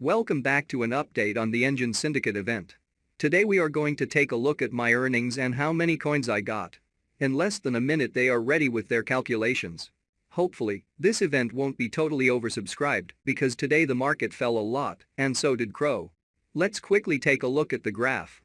Welcome back to an update on the Enjin Syndicate event. Today we are going to take a look at my earnings and how many coins I got. In less than a minute they are ready with their calculations. Hopefully, this event won't be totally oversubscribed because today the market fell a lot and so did Crow. Let's quickly take a look at the graph.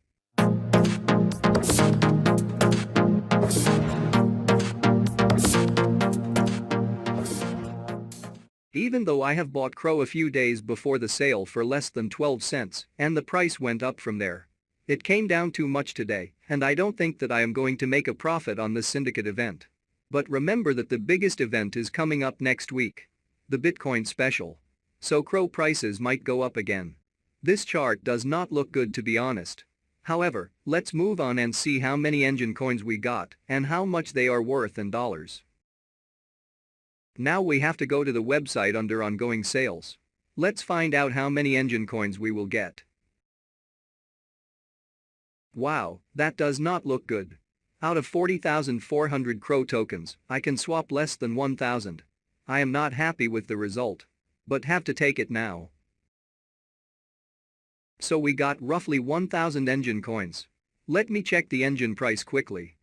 Even though I have bought Crow a few days before the sale for less than 12 cents and the price went up from there. It came down too much today and I don't think that I am going to make a profit on this Syndicate event. But remember that the biggest event is coming up next week. The Bitcoin special. So Crow prices might go up again. This chart does not look good to be honest. However, let's move on and see how many Enjin coins we got and how much they are worth in dollars. Now we have to go to the website under ongoing sales. Let's find out how many Enjin coins we will get. Wow, that does not look good. Out of 40,400 Crow tokens, I can swap less than 1,000. I am not happy with the result. But have to take it now. So we got roughly 1,000 Enjin coins. Let me check the Enjin price quickly.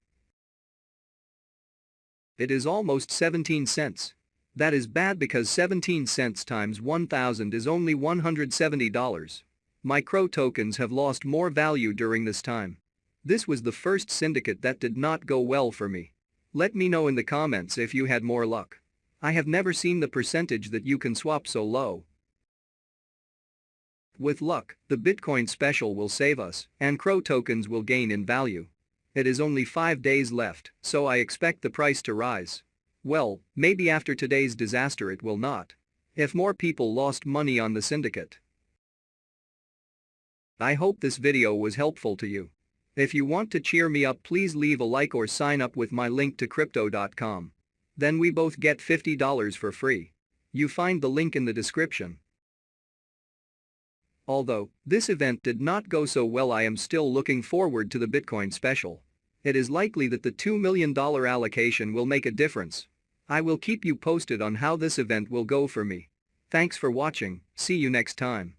It is almost 17 cents. That is bad because 17 cents times 1,000 is only $170. My Crow tokens have lost more value during this time. This was the first syndicate that did not go well for me. Let me know in the comments if you had more luck. I have never seen the percentage that you can swap so low. With luck, the Bitcoin special will save us and Crow tokens will gain in value. It is only 5 days left, so I expect the price to rise. Well, maybe after today's disaster it will not. If more people lost money on the syndicate. I hope this video was helpful to you. If you want to cheer me up, please leave a like or sign up with my link to crypto.com. Then we both get $50 for free. You find the link in the description. Although this event did not go so well, I am still looking forward to the Bitcoin special. It is likely that the $2 million allocation will make a difference. I will keep you posted on how this event will go for me. Thanks for watching, see you next time.